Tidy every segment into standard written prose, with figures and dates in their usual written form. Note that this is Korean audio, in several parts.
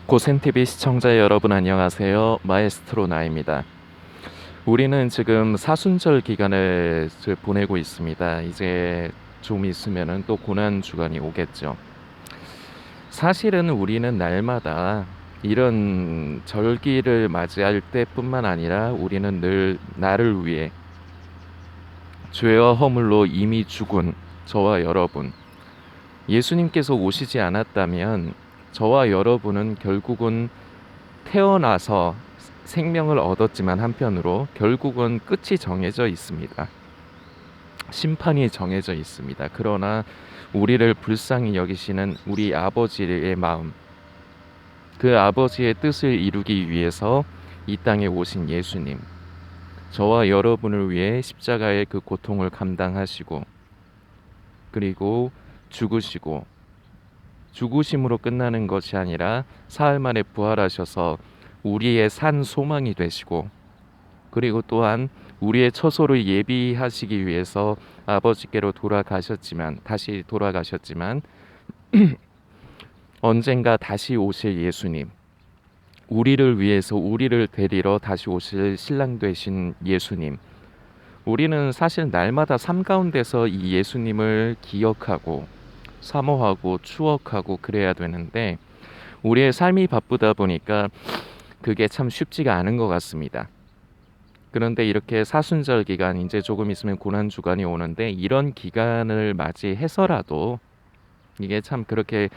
고센TV 시청자 여러분 안녕하세요. 마에스트로 나입니다. 우리는 지금 사순절 기간을 보내고 있습니다. 이제 좀 있으면은 또 고난 주간이 오겠죠. 사실은 우리는 날마다 이런 절기를 맞이할 때뿐만 아니라 우리는 늘 나를 위해 죄와 허물로 이미 죽은 저와 여러분, 예수님께서 오시지 않았다면 저와 여러분은 결국은 태어나서 생명을 얻었지만 한편으로 결국은 끝이 정해져 있습니다. 심판이 정해져 있습니다. 그러나 우리를 불쌍히 여기시는 우리 아버지의 마음, 그 아버지의 뜻을 이루기 위해서 이 땅에 오신 예수님, 저와 여러분을 위해 십자가의 그 고통을 감당하시고 그리고 죽으시고 죽으심으로 끝나는 것이 아니라 사흘 만에 부활하셔서 우리의 산 소망이 되시고 그리고 또한 우리의 처소를 예비하시기 위해서 아버지께로 다시 돌아가셨지만 언젠가 다시 오실 예수님, 우리를 위해서 우리를 데리러 다시 오실 신랑 되신 예수님, 우리는 사실 날마다 삶 가운데서 이 예수님을 기억하고 사모하고 추억하고 그래야 되는데 우리의 삶이 바쁘다 보니까 그게 참 쉽지가 않은 것 같습니다. 그런데 이렇게 사순절 기간, 이제 조금 있으면 고난 주간이 오는데 이런 기간을 맞이해서라도 이게 참 그렇게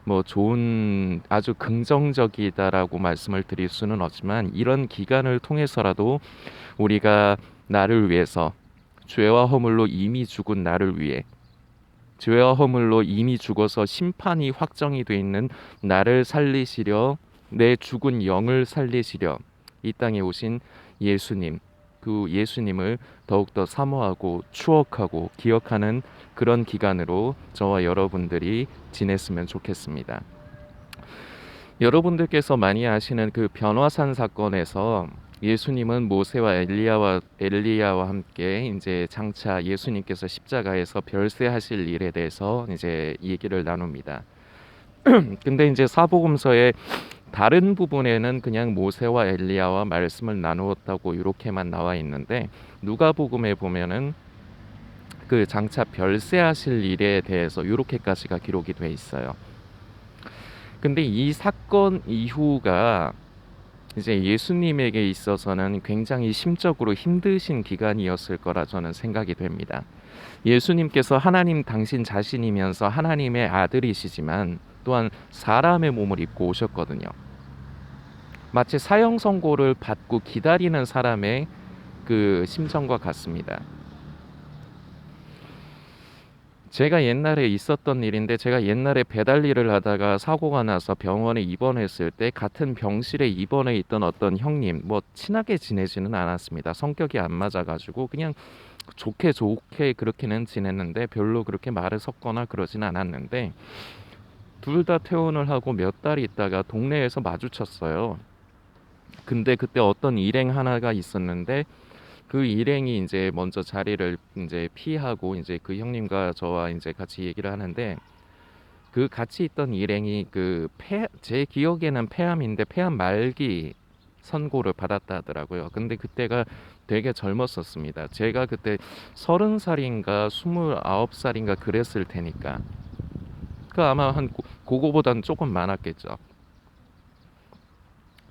뭐 좋은 아주 긍정적이다라고 말씀을 드릴 수는 없지만 이런 기간을 통해서라도 우리가 나를 위해서 죄와 허물로 이미 죽은 나를 위해 죄와 허물로 이미 죽어서 심판이 확정이 돼 있는 나를 살리시려 내 죽은 영을 살리시려 이 땅에 오신 예수님, 그 예수님을 더욱더 사모하고 추억하고 기억하는 그런 기간으로 저와 여러분들이 지냈으면 좋겠습니다. 여러분들께서 많이 아시는 그 변화산 사건에서 예수님은 모세와 엘리야와 함께 이제 장차 예수님께서 십자가에서 별세하실 일에 대해서 이제 얘기를 나눕니다. 근데 이제 사복음서의 다른 부분에는 그냥 모세와 엘리야와 말씀을 나누었다고 이렇게만 나와 있는데 누가복음에 보면은 그 장차 별세하실 일에 대해서 이렇게까지가 기록이 돼 있어요. 근데 이 사건 이후가 이제 예수님에게 있어서는 굉장히 심적으로 힘드신 기간이었을 거라 저는 생각이 됩니다. 예수님께서 하나님 당신 자신이면서 하나님의 아들이시지만 또한 사람의 몸을 입고 오셨거든요. 마치 사형 선고를 받고 기다리는 사람의 그 심정과 같습니다. 제가 옛날에 있었던 일인데 제가 옛날에 배달 일을 하다가 사고가 나서 병원에 입원했을 때 같은 병실에 입원해 있던 어떤 형님, 뭐 친하게 지내지는 않았습니다. 성격이 안 맞아가지고 그냥 좋게 그렇게는 지냈는데 별로 그렇게 말을 섞거나 그러진 않았는데 둘 다 퇴원을 하고 몇 달 있다가 동네에서 마주쳤어요. 근데 그때 어떤 일행 하나가 있었는데 그 일행이 이제 먼저 자리를 이제 피하고 이제 그 형님과 저와 이제 같이 얘기를 하는데 그 같이 있던 일행이 제 기억에는 폐암인데 폐암 말기 선고를 받았다 하더라고요. 근데 그때가 되게 젊었었습니다. 제가 그때 30살인가 29살인가 그랬을 테니까 그 아마 한 그거보다는 조금 많았겠죠.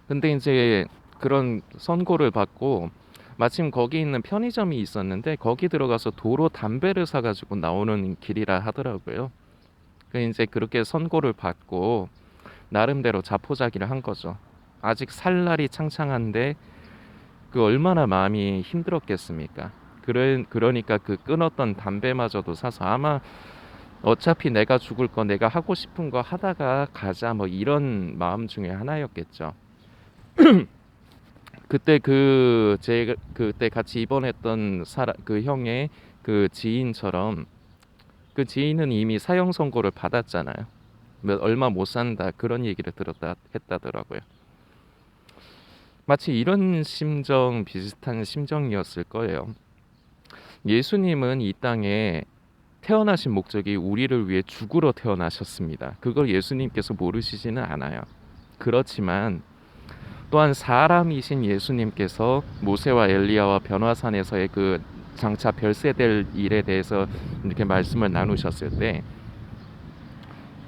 근데 이제 그런 선고를 받고 마침 거기 있는 편의점이 있었는데 거기 들어가서 도로 담배를 사가지고 나오는 길이라 하더라고요. 그 이제 그렇게 선고를 받고 나름대로 자포자기를 한 거죠. 아직 살 날이 창창한데 그 얼마나 마음이 힘들었겠습니까? 그러니까 그 끊었던 담배마저도 사서 아마 어차피 내가 죽을 거 내가 하고 싶은 거 하다가 가자 뭐 이런 마음 중에 하나였겠죠. 그때 제 그때 같이 입원했던 그 형의 그 지인처럼 그 지인은 이미 사형 선고를 받았잖아요. 얼마 못 산다 그런 얘기를 했다더라고요. 마치 이런 비슷한 심정이었을 거예요. 예수님은 이 땅에 태어나신 목적이 우리를 위해 죽으러 태어나셨습니다. 그걸 예수님께서 모르시지는 않아요. 그렇지만 또한 사람이신 예수님께서 모세와 엘리야와 변화산에서의 그 장차 별세될 일에 대해서 이렇게 말씀을 나누셨을 때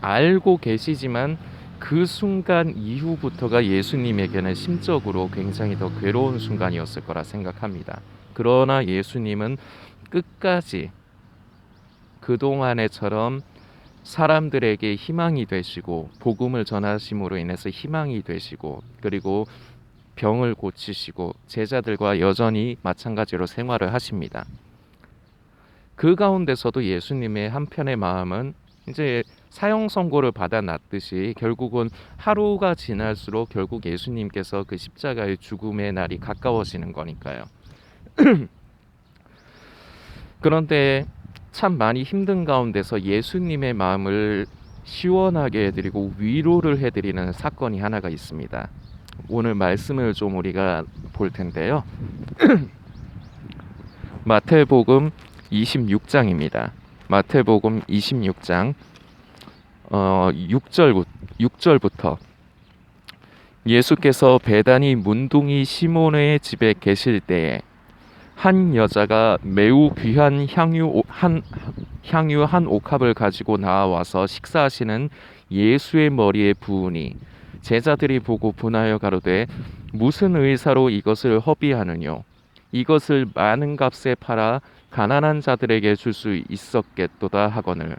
알고 계시지만 그 순간 이후부터가 예수님에게는 심적으로 굉장히 더 괴로운 순간이었을 거라 생각합니다. 그러나 예수님은 끝까지 그동안에처럼 사람들에게 희망이 되시고 복음을 전하심으로 인해서 희망이 되시고 그리고 병을 고치시고 제자들과 여전히 마찬가지로 생활을 하십니다. 그 가운데서도 예수님의 한편의 마음은 이제 사형 선고를 받아놨듯이 결국은 하루가 지날수록 결국 예수님께서 그 십자가의 죽음의 날이 가까워지는 거니까요. 그런데 참 많이 힘든 가운데서 예수님의 마음을 시원하게 해드리고 위로를 해드리는 사건이 하나가 있습니다. 오늘 말씀을 좀 우리가 볼 텐데요. 마태복음 26장입니다. 마태복음 26장 6절부터 예수께서 베다니 문둥이 시몬의 집에 계실 때에 한 여자가 매우 귀한 향유 한 옥합을 가지고 나와서 식사하시는 예수의 머리에 부으니 제자들이 보고 분하여 가로되 무슨 의사로 이것을 허비하느뇨 이것을 많은 값에 팔아 가난한 자들에게 줄 수 있었겠도다 하거늘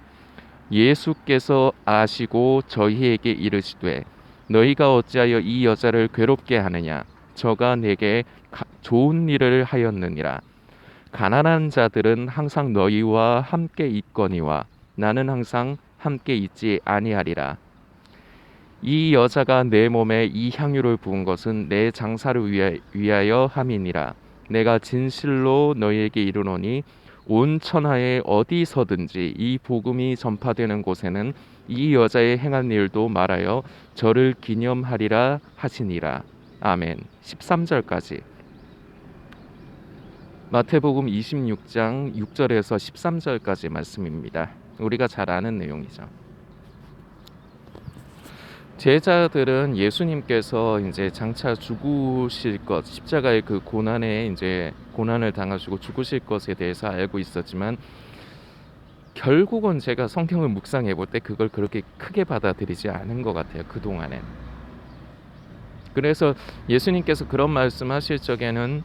예수께서 아시고 저희에게 이르시되 너희가 어찌하여 이 여자를 괴롭게 하느냐 저가 내게 좋은 일을 하였느니라 가난한 자들은 항상 너희와 함께 있거니와 나는 항상 함께 있지 아니하리라 이 여자가 내 몸에 이 향유를 부은 것은 내 장사를 위하여 함이니라 내가 진실로 너희에게 이르노니 온 천하에 어디서든지 이 복음이 전파되는 곳에는 이 여자의 행한 일도 말하여 저를 기념하리라 하시니라. 아멘. 13절까지. 마태복음 26장 6절에서 13절까지 말씀입니다. 우리가 잘 아는 내용이죠. 제자들은 예수님께서 이제 장차 죽으실 것, 십자가의 그 고난에 이제 고난을 당하시고 죽으실 것에 대해서 알고 있었지만 결국은 제가 성경을 묵상해 볼 때 그걸 그렇게 크게 받아들이지 않은 것 같아요. 그동안엔. 그래서 예수님께서 그런 말씀하실 적에는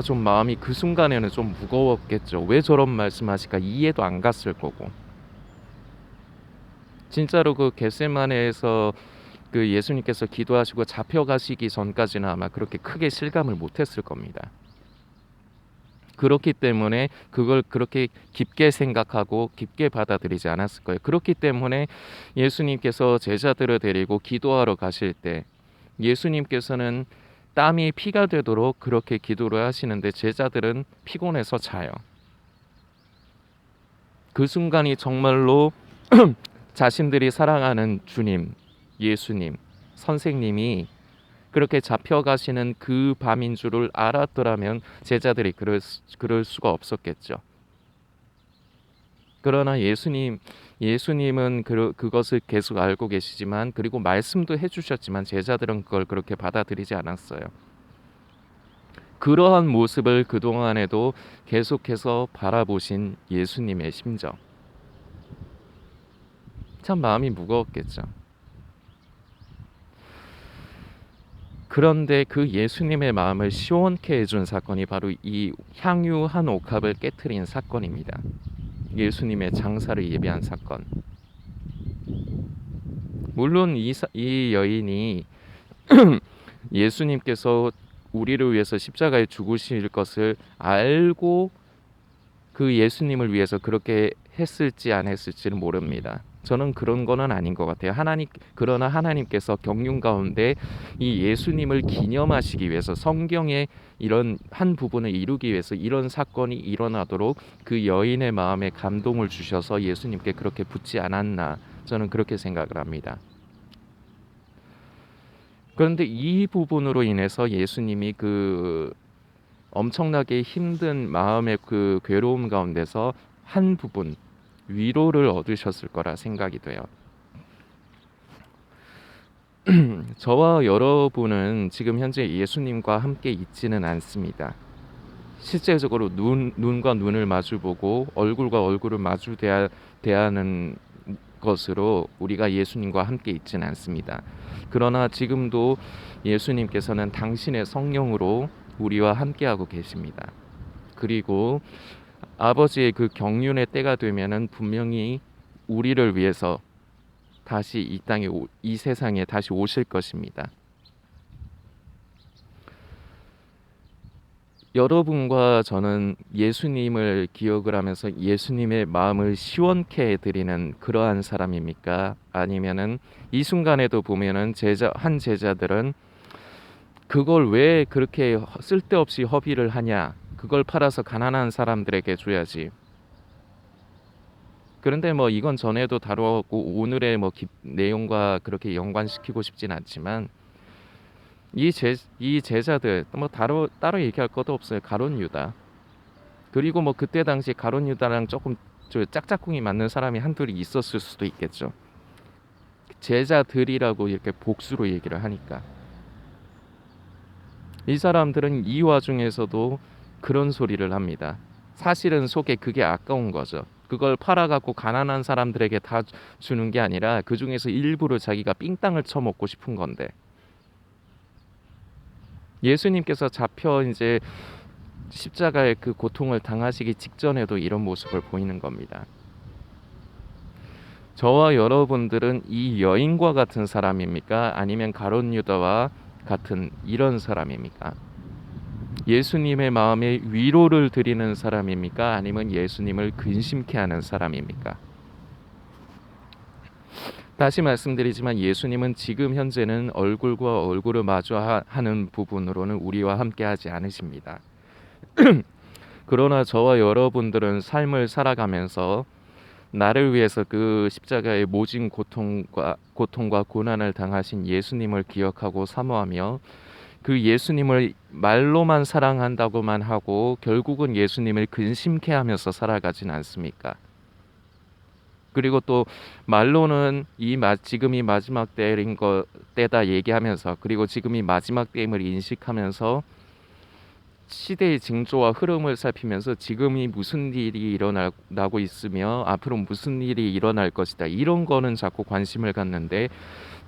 좀 마음이 그 순간에는 좀 무거웠겠죠. 왜 저런 말씀하실까 이해도 안 갔을 거고. 진짜로 그 겟세마네에서 그 예수님께서 기도하시고 잡혀가시기 전까지는 아마 그렇게 크게 실감을 못했을 겁니다. 그렇기 때문에 그걸 그렇게 깊게 생각하고 깊게 받아들이지 않았을 거예요. 그렇기 때문에 예수님께서 제자들을 데리고 기도하러 가실 때 예수님께서는 땀이 피가 되도록 그렇게 기도를 하시는데 제자들은 피곤해서 자요. 그 순간이 정말로 자신들이 사랑하는 주님, 예수님, 선생님이 그렇게 잡혀가시는 그 밤인 줄을 알았더라면 제자들이 그럴 수가 없었겠죠. 그러나 예수님은 그것을 계속 알고 계시지만 그리고 말씀도 해주셨지만 제자들은 그걸 그렇게 받아들이지 않았어요. 그러한 모습을 그동안에도 계속해서 바라보신 예수님의 심정. 참 마음이 무거웠겠죠. 그런데 그 예수님의 마음을 시원케 해준 사건이 바로 이 향유 한 옥합을 깨트린 사건입니다. 예수님의 장사를 예비한 사건. 물론 이 여인이 예수님께서 우리를 위해서 십자가에 죽으실 것을 알고 그 예수님을 위해서 그렇게 했을지 안 했을지는 모릅니다. 저는 그런 거는 아닌 것 같아요. 그러나 하나님께서 경륜 가운데 이 예수님을 기념하시기 위해서 성경의 이런 한 부분을 이루기 위해서 이런 사건이 일어나도록 그 여인의 마음에 감동을 주셔서 예수님께 그렇게 붙지 않았나 저는 그렇게 생각을 합니다. 그런데 이 부분으로 인해서 예수님이 그 엄청나게 힘든 마음의 그 괴로움 가운데서 한 부분 위로를 얻으셨을 거라 생각이 돼요. 저와 여러분은 지금 현재 예수님과 함께 있지는 않습니다. 실제적으로 눈과 눈을 마주보고 얼굴과 얼굴을 대하는 것으로 우리가 예수님과 함께 있지는 않습니다. 그러나 지금도 예수님께서는 당신의 성령으로 우리와 함께하고 계십니다. 그리고 아버지의 그 경륜의 때가 되면은 분명히 우리를 위해서 다시 이 세상에 다시 오실 것입니다. 여러분과 저는 예수님을 기억을 하면서 예수님의 마음을 시원케 해드리는 그러한 사람입니까? 아니면은 이 순간에도 보면은 한 제자들은 그걸 왜 그렇게 쓸데없이 허비를 하냐? 그걸 팔아서 가난한 사람들에게 줘야지. 그런데 뭐 이건 전에도 다루었고 오늘의 뭐 내용과 그렇게 연관시키고 싶진 않지만 이 제자들 뭐 따로 얘기할 것도 없어요. 가룟 유다. 그리고 뭐 그때 당시 가룟 유다랑 조금 저 짝짝꿍이 맞는 사람이 한둘이 있었을 수도 있겠죠. 제자들이라고 이렇게 복수로 얘기를 하니까 이 사람들은 이 와중에서도 그런 소리를 합니다. 사실은 속에 그게 아까운 거죠. 그걸 팔아갖고 가난한 사람들에게 다 주는 게 아니라 그 중에서 일부러 자기가 삥땅을 쳐먹고 싶은 건데 예수님께서 잡혀 이제 십자가의 그 고통을 당하시기 직전에도 이런 모습을 보이는 겁니다. 저와 여러분들은 이 여인과 같은 사람입니까? 아니면 가룟 유다와 같은 이런 사람입니까? 예수님의 마음에 위로를 드리는 사람입니까? 아니면 예수님을 근심케 하는 사람입니까? 다시 말씀드리지만 예수님은 지금 현재는 얼굴과 얼굴을 마주하는 부분으로는 우리와 함께하지 않으십니다. 그러나 저와 여러분들은 삶을 살아가면서 나를 위해서 그 십자가의 모진 고통과 고난을 당하신 예수님을 기억하고 사모하며 그 예수님을 말로만 사랑한다고만 하고 결국은 예수님을 근심케 하면서 살아가진 않습니까? 그리고 또 말로는 지금이 마지막 때다 얘기하면서 그리고 지금이 마지막 때임을 인식하면서 시대의 징조와 흐름을 살피면서 지금이 무슨 일이 일어나고 있으며 앞으로 무슨 일이 일어날 것이다. 이런 거는 자꾸 관심을 갖는데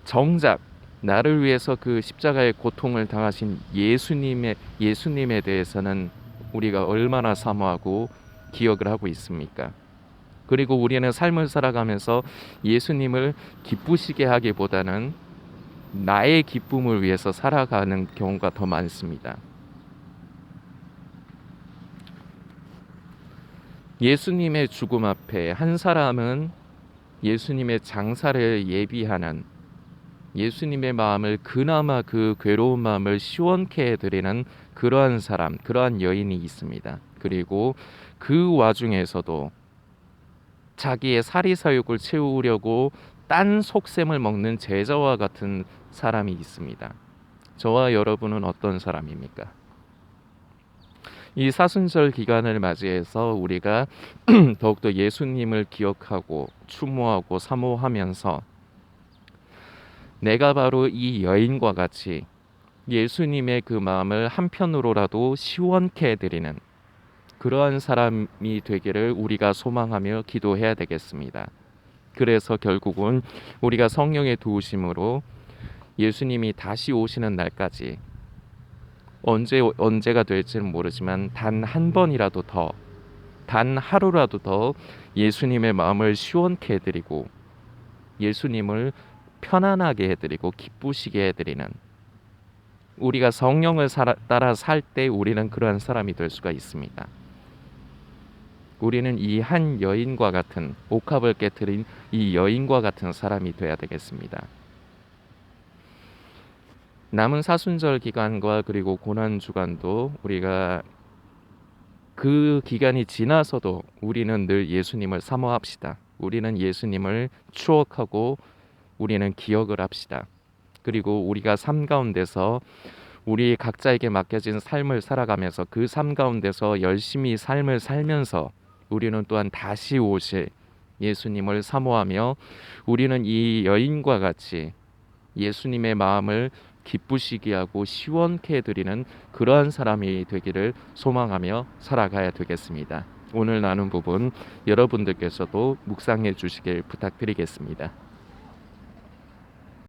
정작 나를 위해서 그 십자가의 고통을 당하신 예수님에 대해서는 우리가 얼마나 사모하고 기억을 하고 있습니까? 그리고 우리는 삶을 살아가면서 예수님을 기쁘시게 하기보다는 나의 기쁨을 위해서 살아가는 경우가 더 많습니다. 예수님의 죽음 앞에 한 사람은 예수님의 장사를 예비하는 예수님의 마음을 그나마 그 괴로운 마음을 시원케 해드리는 그러한 사람, 그러한 여인이 있습니다. 그리고 그 와중에서도 자기의 사리사욕을 채우려고 딴 속셈을 먹는 제자와 같은 사람이 있습니다. 저와 여러분은 어떤 사람입니까? 이 사순절 기간을 맞이해서 우리가 더욱더 예수님을 기억하고 추모하고 사모하면서 내가 바로 이 여인과 같이 예수님의 그 마음을 한편으로라도 시원케 해드리는 그러한 사람이 되기를 우리가 소망하며 기도해야 되겠습니다. 그래서 결국은 우리가 성령의 도우심으로 예수님이 다시 오시는 날까지 언제가 될지는 모르지만 단 한 번이라도 더, 단 하루라도 더 예수님의 마음을 시원케 해드리고 예수님을 편안하게 해드리고 기쁘시게 해드리는 우리가 성령을 따라 살 때 우리는 그러한 사람이 될 수가 있습니다. 우리는 이 한 여인과 같은 옥합을 깨트린 이 여인과 같은 사람이 되어야 되겠습니다. 남은 사순절 기간과 그리고 고난 주간도 우리가 그 기간이 지나서도 우리는 늘 예수님을 사모합시다. 우리는 예수님을 추억하고 우리는 기억을 합시다. 그리고 우리가 삶 가운데서 우리 각자에게 맡겨진 삶을 살아가면서 그 삶 가운데서 열심히 삶을 살면서 우리는 또한 다시 오실 예수님을 사모하며 우리는 이 여인과 같이 예수님의 마음을 기쁘시게 하고 시원케 해드리는 그러한 사람이 되기를 소망하며 살아가야 되겠습니다. 오늘 나눈 부분 여러분들께서도 묵상해 주시길 부탁드리겠습니다.